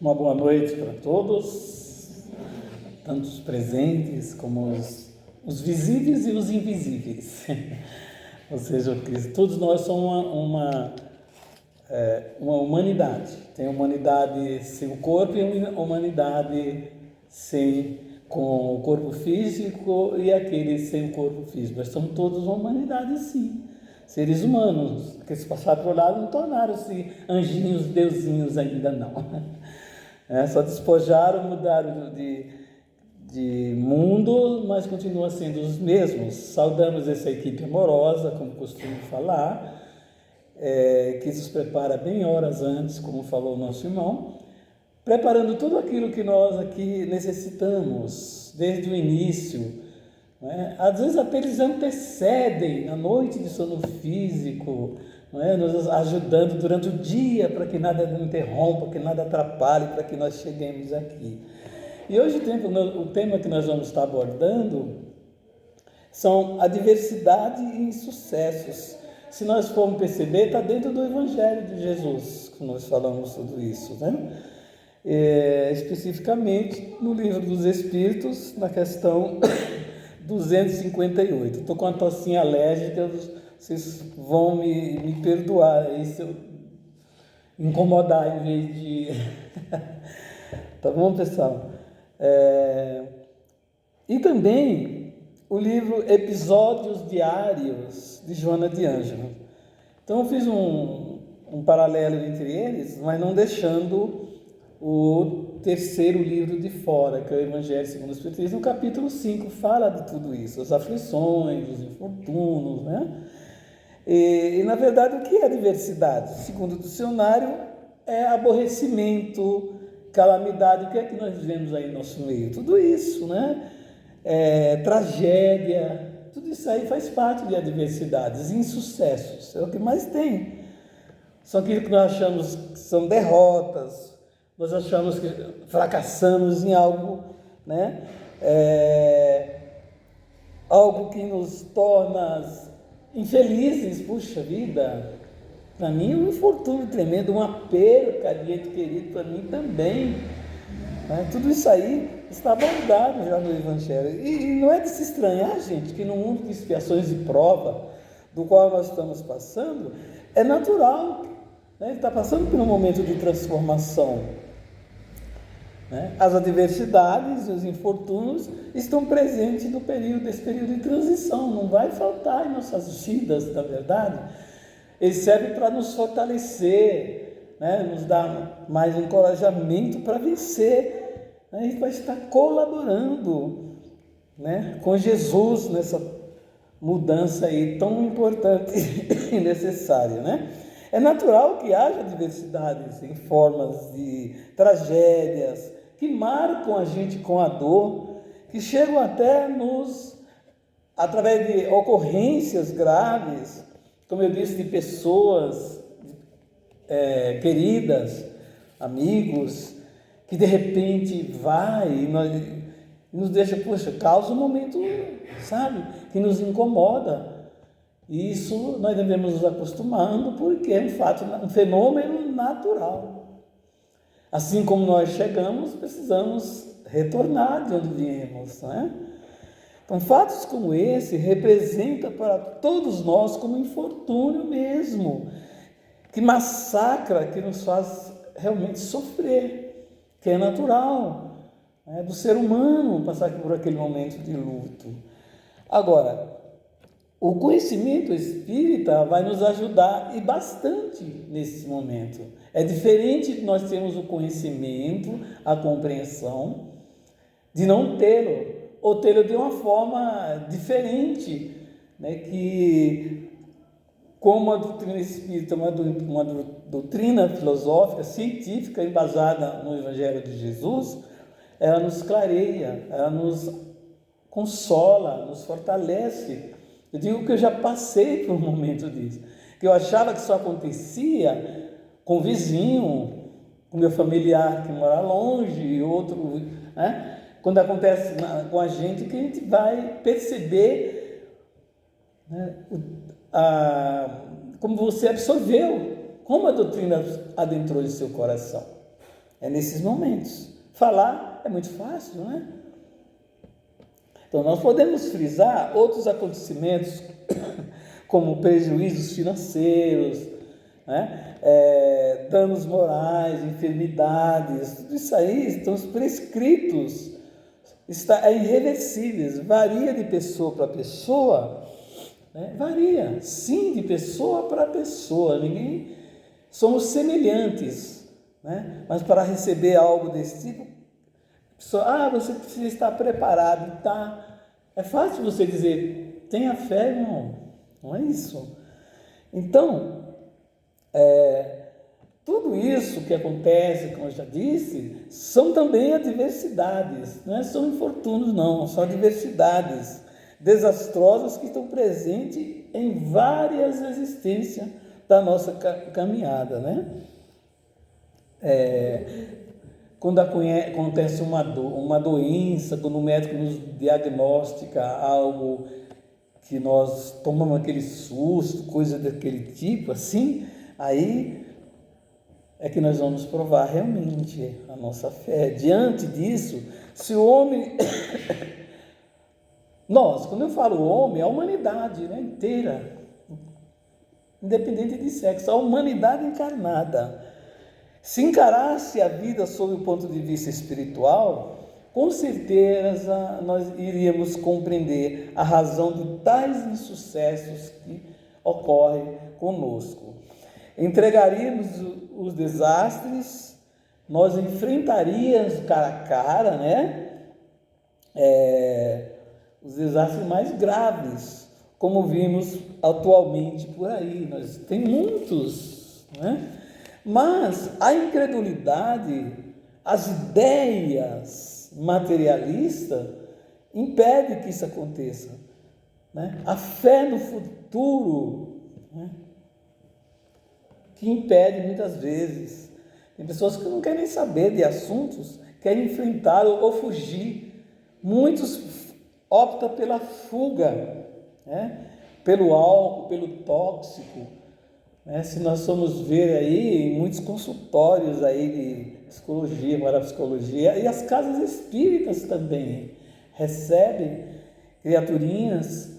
Uma boa noite para todos, tanto os presentes como os visíveis e os invisíveis. Ou seja, que todos nós somos uma humanidade. Tem humanidade sem o corpo e uma humanidade com o corpo físico e aqueles sem o corpo físico. Nós somos todos uma humanidade, sim. Seres humanos, que se passaram por lá não tornaram-se anjinhos, deusinhos ainda não. Só despojaram, mudaram de mundo, mas continuam sendo os mesmos. Saudamos essa equipe amorosa, como costumo falar, que nos prepara bem horas antes, como falou o nosso irmão, preparando tudo aquilo que nós aqui necessitamos, desde o início. Às vezes até eles antecedem a noite de sono físico, nos ajudando durante o dia para que nada interrompa, que nada atrapalhe, para que nós cheguemos aqui. E hoje o tema que nós vamos estar abordando são a diversidade e insucessos. Se nós formos perceber, está dentro do Evangelho de Jesus que nós falamos tudo isso, especificamente no Livro dos Espíritos, na questão 258. Estou com uma tossinha alérgica, vocês vão me perdoar aí se eu incomodar em vez de... Tá bom, pessoal? E também o livro Episódios Diários, de Joana de Ângelo. Então eu fiz um paralelo entre eles, mas não deixando o terceiro livro de fora, que é o Evangelho segundo o Espiritismo. No capítulo 5 fala de tudo isso, as aflições, os infortúnios, E na verdade, o que é diversidade? Segundo o dicionário, é aborrecimento, calamidade. O que é que nós vivemos aí no nosso meio? Tudo isso, tragédia, tudo isso aí faz parte de adversidades, insucessos, é o que mais tem. São aquilo que nós achamos que são derrotas, nós achamos que fracassamos em algo, algo que nos torna infelizes. Puxa vida, para mim é um infortúnio tremendo, uma perca de ente querido para mim também. Tudo isso aí está abordado já no Evangelho. E não é de se estranhar, gente, que no mundo de expiações e prova do qual nós estamos passando, é natural. Ele está passando por um momento de transformação. As adversidades e os infortúnios estão presentes nesse período de transição. Não vai faltar em nossas vidas, na verdade. Eles servem para nos fortalecer, nos dar mais encorajamento para vencer. A gente vai estar colaborando, com Jesus nessa mudança aí tão importante e necessária, É natural que haja diversidades em formas de tragédias que marcam a gente com a dor, que chegam até através de ocorrências graves, como eu disse, de pessoas queridas, amigos, que de repente vai e nos deixa, causa um momento, que nos incomoda. E isso nós devemos nos acostumando, porque é um fenômeno natural. Assim como nós chegamos, precisamos retornar de onde viemos, Então, fatos como esse representam para todos nós como infortúnio mesmo, que massacra, que nos faz realmente sofrer, que é natural, do ser humano passar por aquele momento de luto. Agora, o conhecimento espírita vai nos ajudar e bastante nesse momento. É diferente de nós termos o conhecimento, a compreensão, de não tê-lo, ou tê-lo de uma forma diferente, que, como a doutrina espírita, uma doutrina filosófica, científica, embasada no Evangelho de Jesus, ela nos clareia, ela nos consola, nos fortalece. Eu digo que eu já passei por um momento disso, que eu achava que só acontecia com o vizinho, com o meu familiar que mora longe, e outro, quando acontece com a gente, que a gente vai perceber como você absorveu, como a doutrina adentrou em seu coração. É nesses momentos. Falar é muito fácil, né? Então, nós podemos frisar outros acontecimentos, como prejuízos financeiros, né? Danos morais, enfermidades, tudo isso aí estão prescritos, é irreversíveis, varia de pessoa para pessoa, né? Varia, sim, de pessoa para pessoa, ninguém, somos semelhantes, né? Mas para receber algo desse tipo, você precisa estar preparado, tá? É fácil você dizer, tenha fé, irmão, não é isso. Então, tudo isso que acontece, como eu já disse, são também adversidades, não é só infortúnios, não, são adversidades desastrosas que estão presentes em várias existências da nossa caminhada, né? Quando acontece uma doença, quando o médico nos diagnostica algo que nós tomamos aquele susto, coisa daquele tipo, assim, aí é que nós vamos provar realmente a nossa fé. Diante disso, se o homem... quando eu falo homem, a humanidade, né, inteira, independente de sexo, a humanidade encarnada, se encarasse a vida sob o ponto de vista espiritual, com certeza nós iríamos compreender a razão de tais insucessos que ocorrem conosco. Entregaríamos os desastres, nós enfrentaríamos cara a cara, né? Os desastres mais graves, como vimos atualmente por aí. Tem muitos, né? Mas a incredulidade, as ideias materialistas, impede que isso aconteça, né? A fé no futuro, né? Que impede muitas vezes. Tem pessoas que não querem saber de assuntos, querem enfrentar ou fugir. Muitos optam pela fuga, né? Pelo álcool, pelo tóxico. Se nós formos ver aí, em muitos consultórios aí de psicologia, parapsicologia, e as casas espíritas também recebem criaturinhas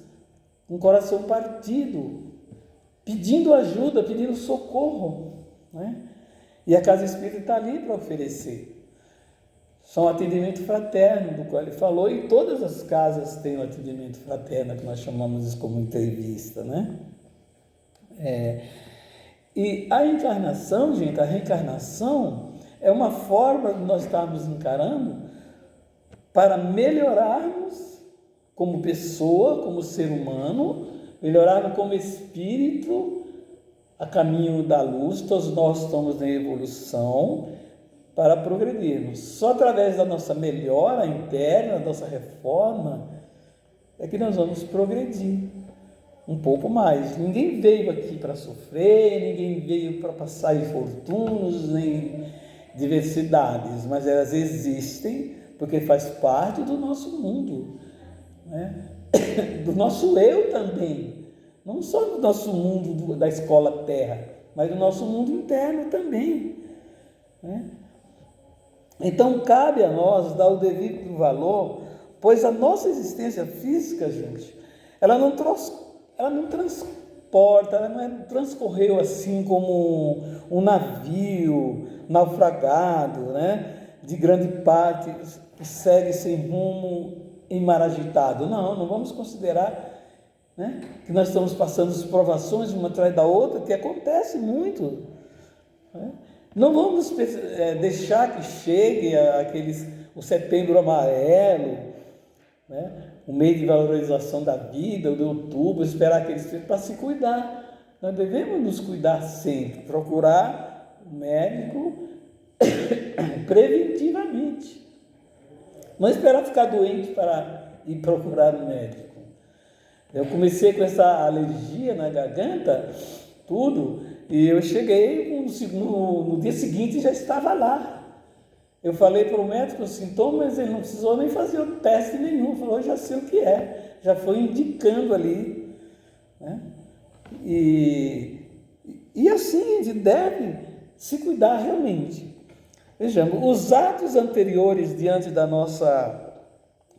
com coração partido, pedindo ajuda, pedindo socorro, né? E a casa espírita está ali para oferecer. São atendimento fraterno, do qual ele falou, e todas as casas têm um atendimento fraterno, que nós chamamos isso como entrevista, né? E a encarnação, gente, a reencarnação é uma forma de nós estarmos encarando para melhorarmos como pessoa, como ser humano, melhorarmos como espírito a caminho da luz. Todos nós estamos em evolução para progredirmos. Só através da nossa melhora interna, da nossa reforma, é que nós vamos progredir um pouco mais. Ninguém veio aqui para sofrer, ninguém veio para passar infortúnios, nem diversidades, mas elas existem porque faz parte do nosso mundo, né? Do nosso eu também, não só do nosso mundo da escola terra, mas do nosso mundo interno também, né? Então cabe a nós dar o devido valor, pois a nossa existência física, gente, ela não transporta, ela não transcorreu assim como um navio naufragado, né? De grande parte, que segue sem rumo em mar agitado. Não vamos considerar, né, que nós estamos passando as provações uma atrás da outra, que acontece muito, né? Não vamos deixar que chegue o Setembro Amarelo, né? O mês de valorização da vida, o de outubro, esperar que eles estejam para se cuidar. Nós devemos nos cuidar sempre, procurar o médico preventivamente. Não esperar ficar doente para ir procurar o médico. Eu comecei com essa alergia na garganta, tudo, e eu cheguei no dia seguinte já estava lá. Eu falei para o médico os sintomas, ele não precisou nem fazer o teste nenhum, falou, já sei o que é, já foi indicando ali, né? E assim a gente deve se cuidar realmente. Vejamos, os atos anteriores diante da nossa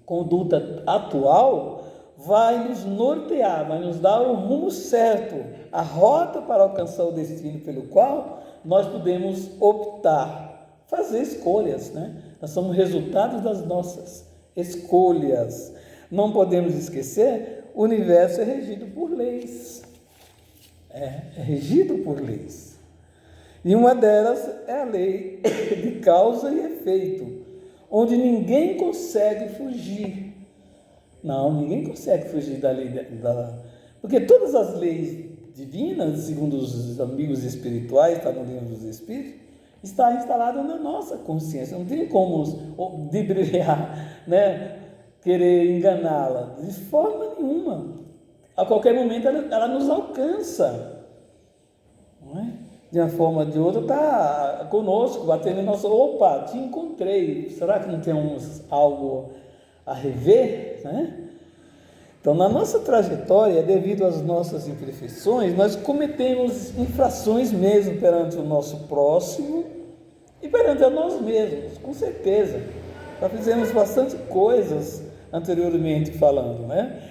conduta atual vai nos nortear, vai nos dar o rumo certo, a rota para alcançar o destino pelo qual nós podemos optar, fazer escolhas, né? Nós somos resultados das nossas escolhas. Não podemos esquecer, o universo é regido por leis. É regido por leis. E uma delas é a lei de causa e efeito, onde ninguém consegue fugir. Não, ninguém consegue fugir da lei porque todas as leis divinas, segundo os amigos espirituais, está no livro dos Espíritos, está instalada na nossa consciência. Não tem como brilhar, né? Querer enganá-la, de forma nenhuma. A qualquer momento ela nos alcança, não é? De uma forma ou de outra está conosco, batendo em nosso, opa, te encontrei, será que não temos algo a rever, né? Então, na nossa trajetória, devido às nossas imperfeições, nós cometemos infrações mesmo perante o nosso próximo e perante a nós mesmos, com certeza. Já fizemos bastante coisas anteriormente falando, né?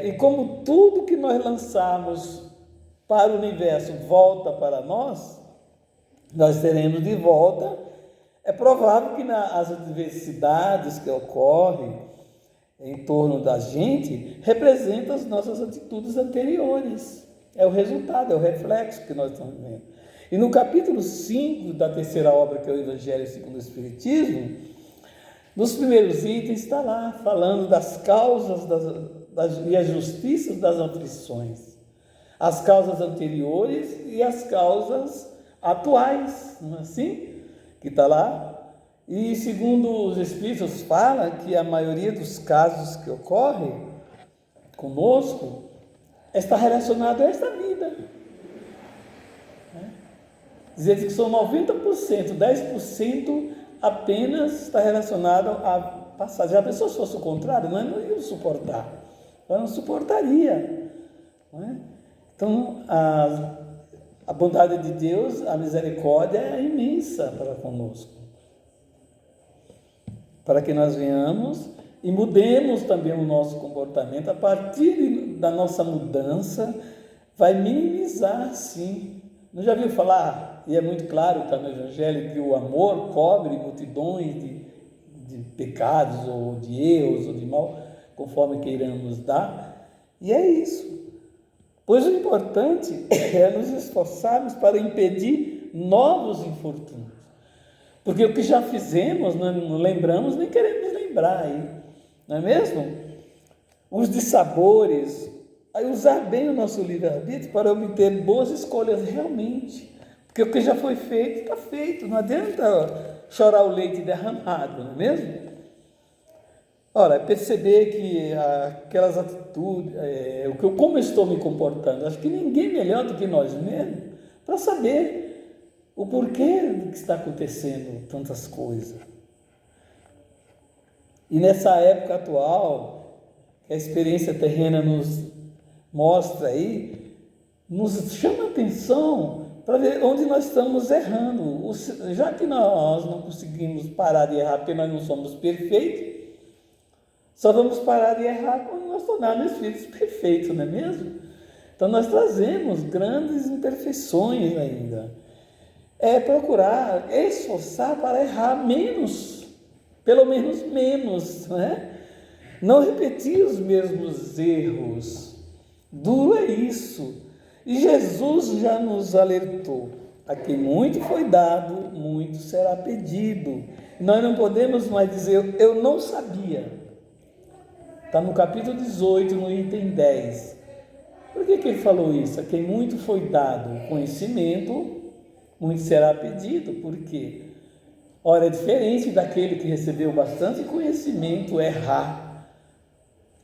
E como tudo que nós lançamos para o universo volta para nós teremos de volta. É provável que as adversidades que ocorrem em torno da gente representam as nossas atitudes anteriores. É o resultado, é o reflexo que nós estamos vendo. E no capítulo 5 da terceira obra, que é o Evangelho segundo o Espiritismo, nos primeiros itens está lá, falando das causas e as justiças das aflições. As causas anteriores e as causas atuais, não é assim? Que está lá. E segundo os Espíritos fala que a maioria dos casos que ocorrem conosco está relacionado a esta vida. Dizer que são 90%, 10% apenas está relacionado à passagem. Já pensou se fosse o contrário? Nós não íamos suportar. Nós não suportaria. Não é? Então, a bondade de Deus, a misericórdia é imensa para conosco. Para que nós venhamos e mudemos também o nosso comportamento. A partir da nossa mudança, vai minimizar, sim. Não já viu falar, e é muito claro, está no Evangelho, que o amor cobre multidões de pecados, ou de erros, ou de mal, conforme queiramos dar. E é isso. Pois o importante é nos esforçarmos para impedir novos infortúnios. Porque o que já fizemos, nós não lembramos, nem queremos lembrar, hein? Não é mesmo? Os dissabores, aí usar bem o nosso livre-arbítrio para obter boas escolhas realmente. Porque o que já foi feito, está feito. Não adianta chorar o leite derramado, não é mesmo? Ora, perceber que aquelas atitudes, como eu estou me comportando, acho que ninguém melhor do que nós mesmos para saber o porquê do que está acontecendo tantas coisas. E nessa época atual, que a experiência terrena nos mostra aí, nos chama a atenção para ver onde nós estamos errando. Já que nós não conseguimos parar de errar porque nós não somos perfeitos, só vamos parar de errar quando nós tornarmos espíritos perfeitos, não é mesmo? Então nós trazemos grandes imperfeições ainda. É procurar esforçar para errar menos, pelo menos menos, né? Não repetir os mesmos erros. Duro é isso. E Jesus já nos alertou: a quem muito foi dado, muito será pedido. Nós não podemos mais dizer, eu não sabia. Está no capítulo 18, no item 10. Por que ele falou isso? A quem muito foi dado conhecimento, muito será pedido. Por quê? Ora, é diferente daquele que recebeu bastante conhecimento errar.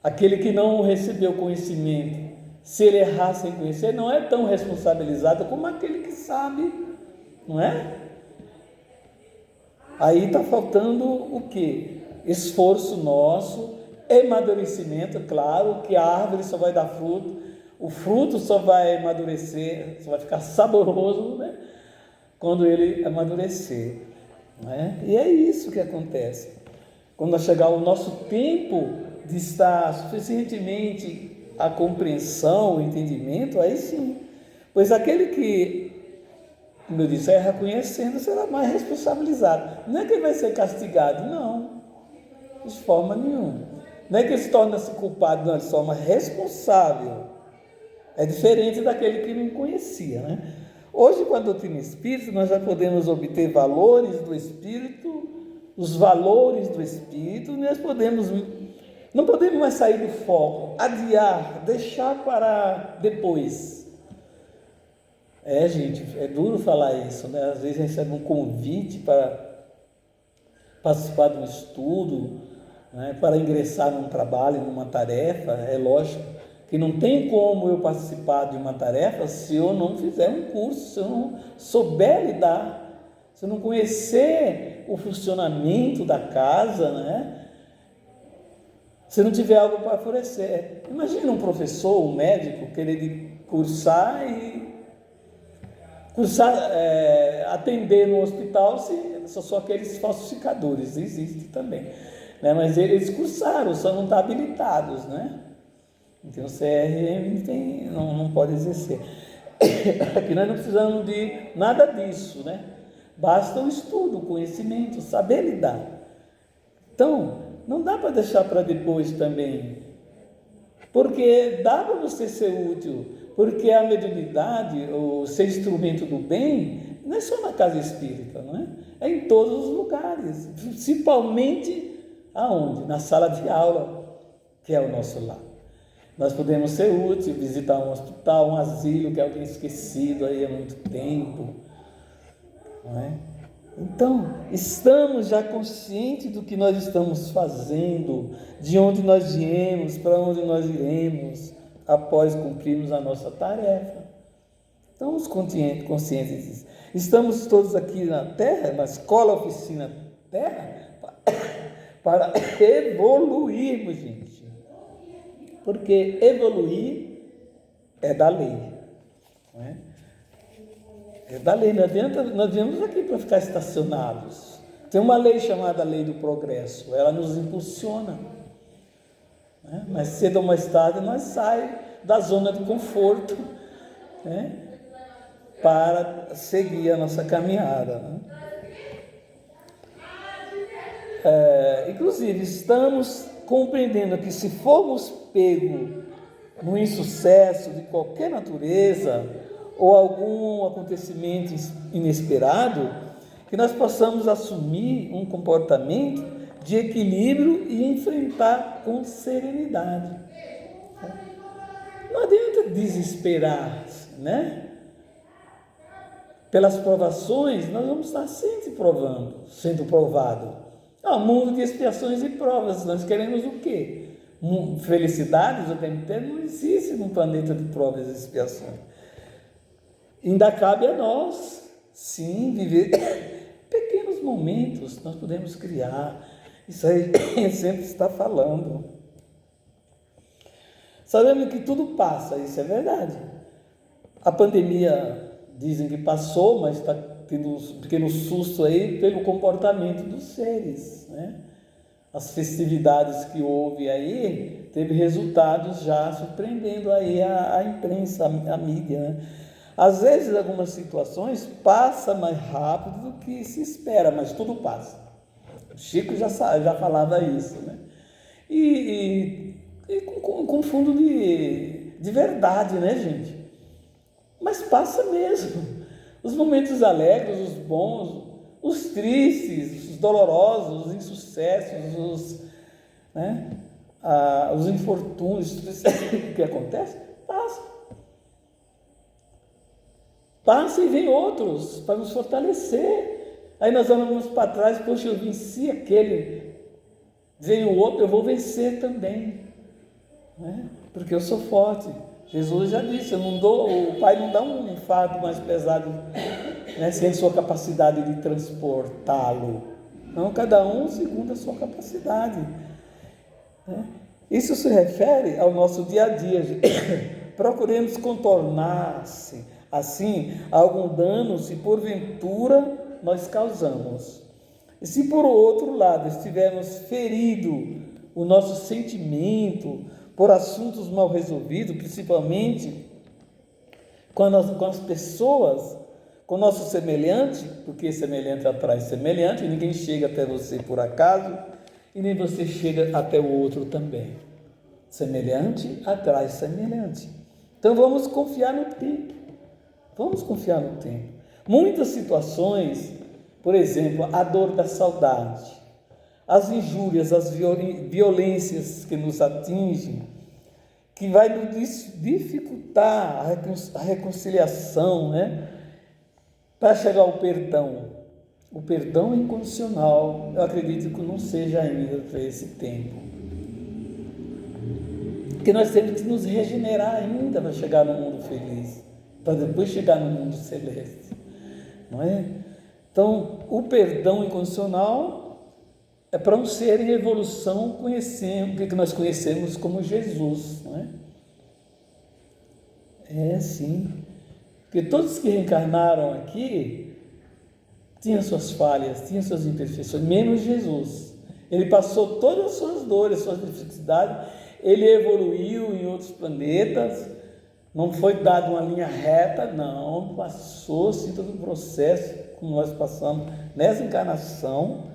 Aquele que não recebeu conhecimento, se ele errar sem conhecer, não é tão responsabilizado como aquele que sabe, não é? Aí está faltando o quê? Esforço nosso, amadurecimento. Claro que a árvore só vai dar fruto, o fruto só vai amadurecer, só vai ficar saboroso, né? Quando ele amadurecer. não é? E é isso que acontece. Quando chegar o nosso tempo de estar suficientemente a compreensão, o entendimento, aí sim. Pois aquele que, como eu disse, é reconhecendo, será mais responsabilizado. Não é que ele vai ser castigado, não. De forma nenhuma. Não é que ele se torna-se culpado, não, ele se torna responsável. É diferente daquele que não conhecia, né? Hoje, com a doutrina espírita, nós já podemos obter valores do Espírito, os valores do Espírito, nós não podemos mais sair do foco, adiar, deixar para depois. Gente, é duro falar isso, né? Às vezes recebe um convite para participar de um estudo, né? Para ingressar num trabalho, numa tarefa. É lógico que não tem como eu participar de uma tarefa se eu não fizer um curso, se eu não souber lidar, se eu não conhecer o funcionamento da casa, né? Se não tiver algo para oferecer. Imagina um professor, um médico, querer cursar, atender no hospital, só aqueles falsificadores, existe também, né? Mas eles cursaram, só não estão habilitados, né? Então o CRM não pode exercer. Aqui nós não precisamos de nada disso, né? Basta o estudo, o conhecimento, saber lidar. Então, não dá para deixar para depois também, porque dá para você ser útil, porque a mediunidade, ou ser instrumento do bem, não é só na casa espírita, não é? É em todos os lugares, principalmente aonde? Na sala de aula, que é o nosso lar. Nós podemos ser úteis, visitar um hospital, um asilo, que é alguém esquecido aí há muito tempo, não é? Então, estamos já conscientes do que nós estamos fazendo, de onde nós viemos, para onde nós iremos, após cumprirmos a nossa tarefa. Estamos conscientes disso. Estamos todos aqui na Terra, na escola oficina Terra, para evoluirmos, gente. Porque evoluir é da lei, não é? É da lei, nós viemos aqui para ficar estacionados. Tem uma lei chamada lei do progresso, ela nos impulsiona, né? Mas cedo ou mais tarde nós saímos da zona de conforto, né? Para seguir a nossa caminhada, né? Inclusive, estamos compreendendo que se formos pegos no insucesso de qualquer natureza, ou algum acontecimento inesperado, que nós possamos assumir um comportamento de equilíbrio e enfrentar com serenidade. Não adianta desesperar, né? Pelas provações, nós vamos estar sempre sendo provado. Mundo de expiações e provas, nós queremos o quê? Felicidades o tempo inteiro não existe num planeta de provas e expiações. Ainda cabe a nós, sim, viver pequenos momentos, nós podemos criar. Isso aí sempre está falando. Sabemos que tudo passa, isso é verdade. A pandemia, dizem que passou, mas está tendo um pequeno susto aí pelo comportamento dos seres, né? As festividades que houve aí, teve resultados já surpreendendo aí a imprensa, a mídia, né? Às vezes, algumas situações passa mais rápido do que se espera, mas tudo passa. O Chico já falava isso, né? E com fundo de verdade, né, gente? Mas passa mesmo. Os momentos alegres, os bons, os tristes, os dolorosos, os insucessos, os infortúnios, o que acontece, passa. Passa e vem outros para nos fortalecer. Aí nós olhamos para trás, poxa, eu venci aquele, veio outro, eu vou vencer também, né? Porque eu sou forte. Jesus já disse, o Pai não dá um fardo mais pesado, né, sem sua capacidade de transportá-lo. Não, cada um segundo a sua capacidade, né? Isso se refere ao nosso dia a dia. Procuremos contornar-se assim algum dano se porventura nós causamos. E se por outro lado estivermos ferido o nosso sentimento por assuntos mal resolvidos, principalmente com as pessoas, com o nosso semelhante, porque semelhante atrai semelhante, ninguém chega até você por acaso, e nem você chega até o outro também. Semelhante atrai semelhante. Então vamos confiar no tempo. Vamos confiar no tempo. Muitas situações, por exemplo, a dor da saudade, as injúrias, as violências que nos atingem, que vai nos dificultar a reconciliação, né? Para chegar ao perdão. O perdão incondicional, eu acredito que não seja ainda para esse tempo. Porque nós temos que nos regenerar ainda para chegar no mundo feliz, para depois chegar no mundo celeste, não é? Então, o perdão incondicional é para um ser em evolução, conhecendo o que nós conhecemos como Jesus, não é? É sim, porque todos que reencarnaram aqui tinham suas falhas, tinham suas imperfeições, menos Jesus. Ele passou todas as suas dores, suas dificuldades, ele evoluiu em outros planetas, não foi dado uma linha reta, não, passou-se todo o processo como nós passamos nessa encarnação,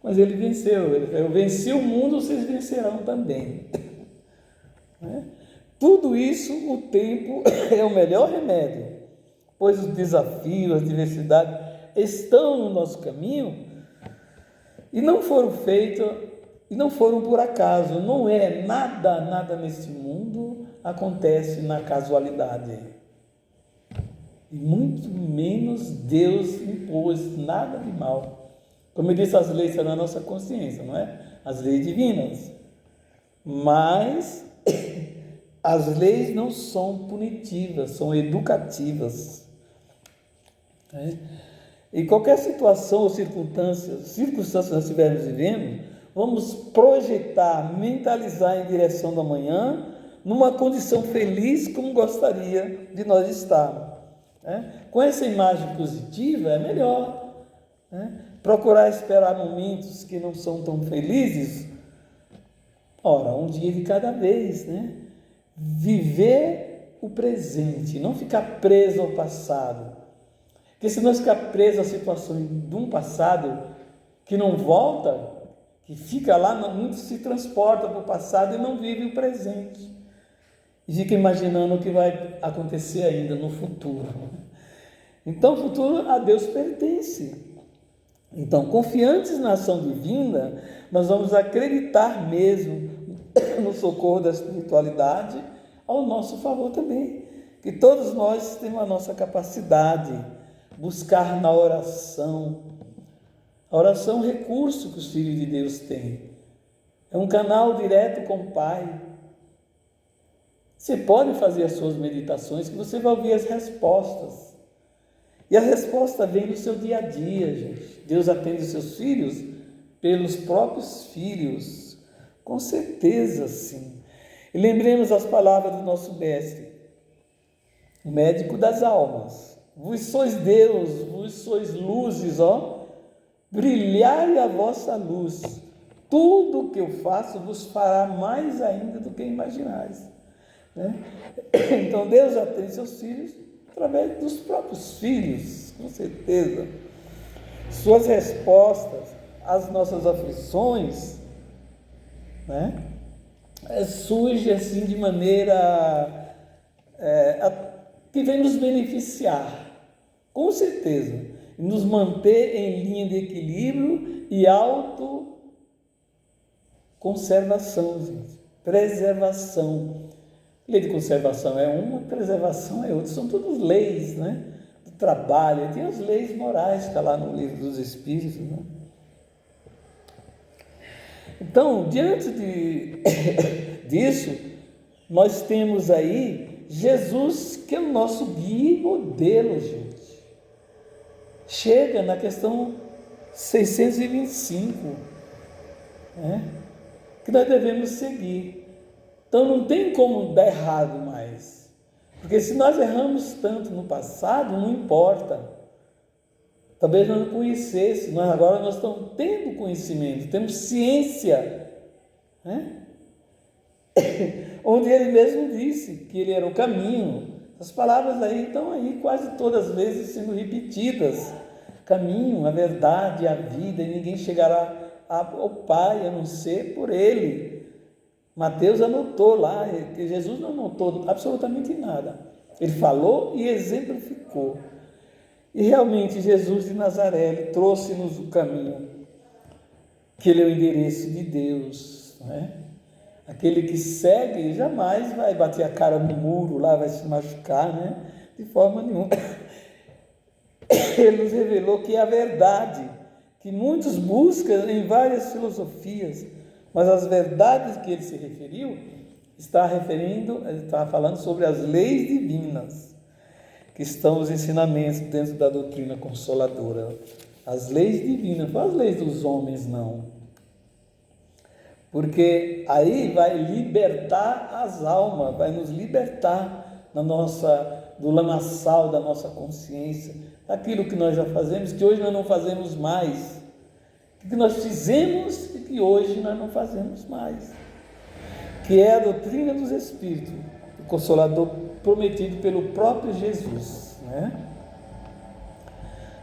mas ele venceu. Eu venci o mundo, vocês vencerão também. Né? Tudo isso, o tempo é o melhor remédio, pois os desafios, as diversidades estão no nosso caminho e não foram feitos, e não foram por acaso. Não é nada neste mundo acontece na casualidade. E muito menos Deus impôs nada de mal. Como eu disse, as leis são na nossa consciência, não é? As leis divinas. Mas as leis não são punitivas, são educativas. Em qualquer situação ou circunstâncias nós estivermos vivendo, vamos projetar, mentalizar em direção do amanhã, numa condição feliz como gostaria de nós estarmos. Com essa imagem positiva é melhor. Procurar esperar momentos que não são tão felizes, ora, um dia de cada vez, né? Viver o presente, não ficar preso ao passado. Porque se nós ficar preso a situações de um passado que não volta, que fica lá, muito se transporta para o passado e não vive o presente. E fica imaginando o que vai acontecer ainda no futuro. Então, o futuro a Deus pertence. Então, confiantes na ação divina, nós vamos acreditar mesmo no socorro da espiritualidade ao nosso favor também. Que todos nós temos a nossa capacidade, buscar na oração. A oração é um recurso que os filhos de Deus têm. É um canal direto com o Pai. Você pode fazer as suas meditações que você vai ouvir as respostas. E a resposta vem no seu dia a dia, gente. Deus atende os seus filhos pelos próprios filhos. Com certeza, sim. E lembremos as palavras do nosso mestre, o médico das almas. Vós sois Deus, vós sois luzes, brilhai a vossa luz. Tudo o que eu faço vos fará mais ainda do que imaginais. Então Deus atende seus filhos através dos próprios filhos, com certeza. Suas respostas às nossas aflições, surge assim de maneira que vem nos beneficiar, com certeza, e nos manter em linha de equilíbrio e autoconservação, gente. Preservação. Lei de conservação é uma, preservação é outra. São todas leis, do trabalho. Tem as leis morais que está lá no livro dos Espíritos, Então, diante disso, nós temos aí Jesus, que é o nosso guia e modelo, gente. Chega na questão 625, que nós devemos seguir. Então, não tem como dar errado mais. Porque se nós erramos tanto no passado, não importa. Talvez nós não conhecêssemos, mas agora nós estamos tendo conhecimento, temos ciência, né? Onde ele mesmo disse que ele era o caminho. As palavras aí estão aí quase todas as vezes sendo repetidas. Caminho, a verdade, a vida, e ninguém chegará ao Pai a não ser por ele. Mateus anotou lá, que Jesus não anotou absolutamente nada. Ele falou e exemplificou. E realmente Jesus de Nazaré, ele trouxe-nos o caminho, que ele é o endereço de Deus, né? Aquele que segue jamais vai bater a cara no muro lá, vai se machucar, né? De forma nenhuma. Ele nos revelou que é a verdade, que muitos buscam em várias filosofias, mas as verdades que ele se referiu, ele está falando sobre as leis divinas, que estão os ensinamentos dentro da doutrina consoladora. As leis divinas, não as leis dos homens, não. Porque aí vai libertar as almas, vai nos libertar do lamaçal da nossa consciência, aquilo que nós já fazemos, que hoje nós não fazemos mais, que nós fizemos e que hoje nós não fazemos mais, que é a doutrina dos Espíritos, o Consolador prometido pelo próprio Jesus, né?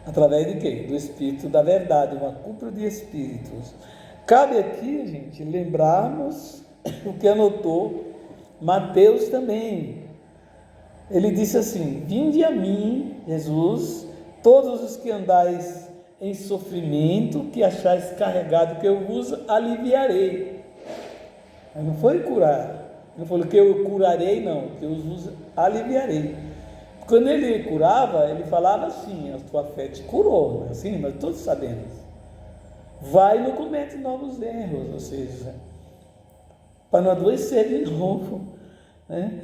Através de quê? Do Espírito da Verdade, uma cúpula de Espíritos. Cabe aqui, gente, lembrarmos o que anotou Mateus também. Ele disse assim: vinde a mim, Jesus, todos os que andais em sofrimento, que achais carregado, que eu vos aliviarei. Mas não foi curar, não falou que eu curarei, não, que eu vos aliviarei. Quando ele curava, ele falava assim: a tua fé te curou, não é assim? Mas todos sabemos. Vai e não comete novos erros, ou seja, para não adoecer de novo, né?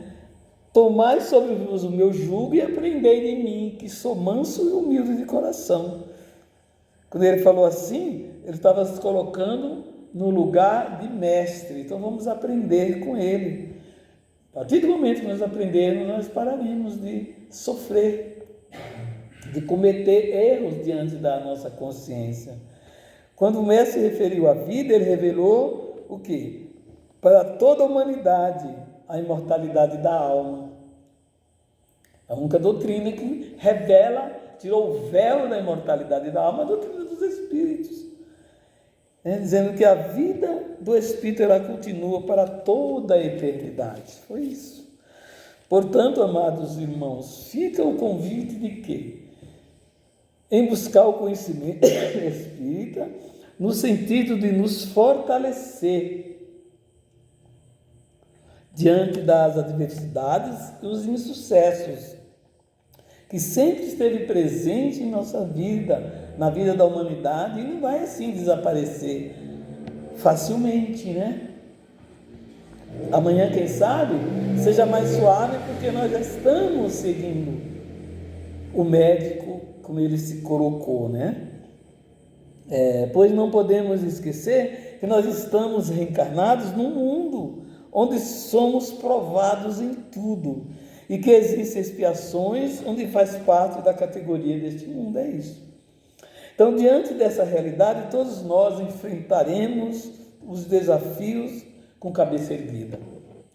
Tomai sobre vos o meu jugo e aprendei de mim, que sou manso e humilde de coração. Quando ele falou assim, ele estava se colocando no lugar de mestre. Então vamos aprender com ele. A partir do momento que nós aprendermos, nós pararemos de sofrer, de cometer erros diante da nossa consciência. Quando o mestre se referiu à vida, ele revelou o quê? Para toda a humanidade, a imortalidade da alma. A única doutrina que revela, tirou o véu da imortalidade da alma, a doutrina dos Espíritos. Dizendo que a vida do Espírito ela continua para toda a eternidade. Foi isso. Portanto, amados irmãos, fica o convite de quê? Em buscar o conhecimento espírita, no sentido de nos fortalecer diante das adversidades e os insucessos, que sempre esteve presente em nossa vida, na vida da humanidade, e não vai assim desaparecer facilmente, né? Amanhã, quem sabe, seja mais suave, porque nós já estamos seguindo o médico, como ele se colocou, né? Pois não podemos esquecer que nós estamos reencarnados num mundo onde somos provados em tudo e que existem expiações onde faz parte da categoria deste mundo, é isso. Então, diante dessa realidade, todos nós enfrentaremos os desafios com cabeça erguida.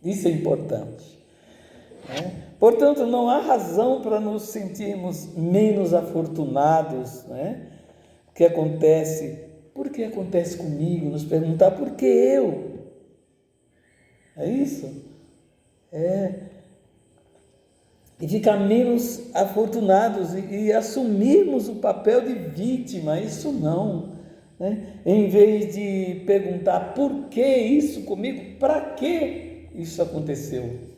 Isso é importante, né? Portanto, não há razão para nos sentirmos menos afortunados, né? O que acontece? Por que acontece comigo? Nos perguntar por que eu? É isso? E ficar menos afortunados e assumirmos o papel de vítima, isso não, né? Em vez de perguntar por que isso comigo, para que isso aconteceu?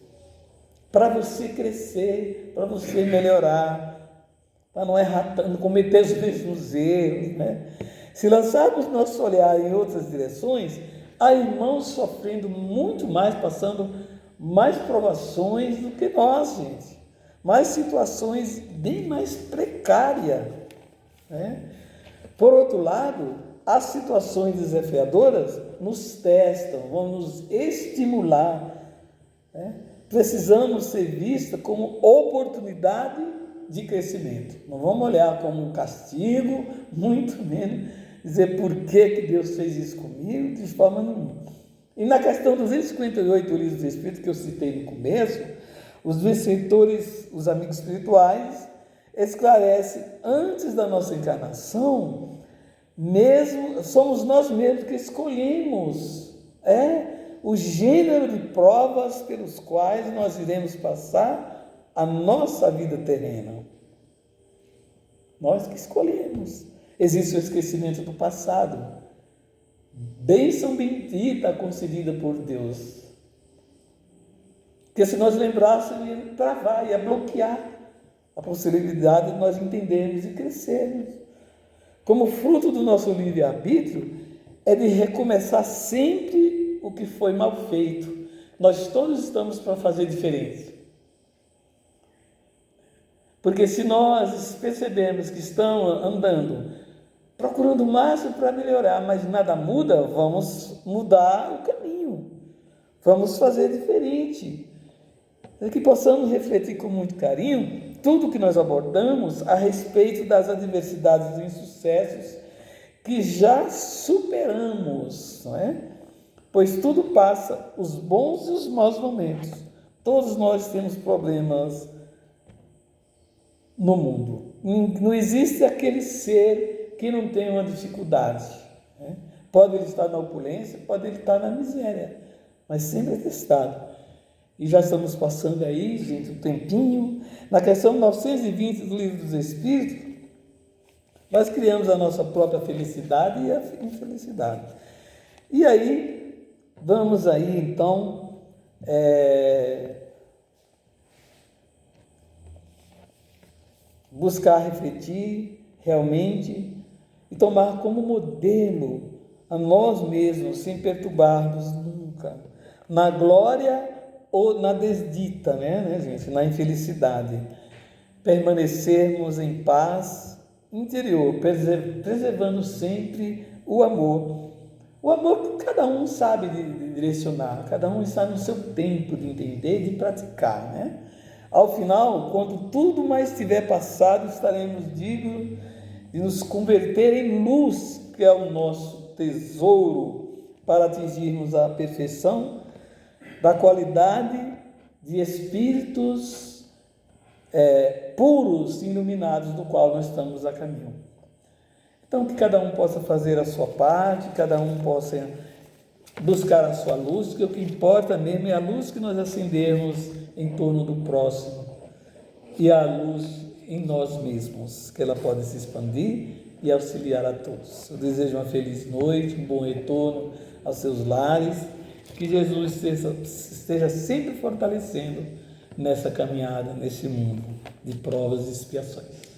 Para você crescer, para você melhorar, para não errar, não cometer os mesmos erros, né? Se lançarmos nosso olhar em outras direções, há irmãos sofrendo muito mais, passando mais provações do que nós, gente. Mais situações bem mais precárias, né? Por outro lado, as situações desafiadoras nos testam, vão nos estimular, né? Precisamos ser vistas como oportunidade de crescimento. Não vamos olhar como um castigo, muito menos dizer por que Deus fez isso comigo, de forma nenhuma. E na questão 258 do Livro dos Espíritos, que eu citei no começo, os benfeitores, os amigos espirituais, esclarecem, antes da nossa encarnação, mesmo, somos nós mesmos que escolhemos o gênero de provas pelos quais nós iremos passar a nossa vida terrena. Nós que escolhemos. Existe o esquecimento do passado. Bênção bendita concedida por Deus. Porque se nós lembrássemos, ia travar, ia bloquear a possibilidade de nós entendermos e crescermos. Como fruto do nosso livre-arbítrio, é de recomeçar sempre o que foi mal feito. Nós todos estamos para fazer diferente. Porque se nós percebemos que estamos andando, procurando o máximo para melhorar, mas nada muda, vamos mudar o caminho. Vamos fazer diferente. Para que possamos refletir com muito carinho tudo que nós abordamos a respeito das adversidades e insucessos que já superamos, não é? Pois tudo passa, os bons e os maus momentos. Todos nós temos problemas no mundo. Não existe aquele ser que não tem uma dificuldade, né? Pode ele estar na opulência, pode ele estar na miséria, mas sempre é testado. E já estamos passando aí, gente, um tempinho. Na questão 920 do Livro dos Espíritos, nós criamos a nossa própria felicidade e a infelicidade. E aí, vamos aí, então, buscar refletir realmente e tomar como modelo a nós mesmos, sem perturbarmos nunca, na glória ou na desdita, né, gente? Na infelicidade. Permanecermos em paz interior, preservando sempre o amor. O amor que cada um sabe de direcionar, cada um está no seu tempo de entender e de praticar, né? Ao final, quando tudo mais tiver passado, estaremos dignos de nos converter em luz, que é o nosso tesouro, para atingirmos a perfeição da qualidade de espíritos puros e iluminados, do qual nós estamos a caminho. Então, que cada um possa fazer a sua parte, cada um possa buscar a sua luz, porque o que importa mesmo é a luz que nós acendermos em torno do próximo e a luz em nós mesmos, que ela pode se expandir e auxiliar a todos. Eu desejo uma feliz noite, um bom retorno aos seus lares, que Jesus esteja sempre fortalecendo nessa caminhada, nesse mundo de provas e expiações.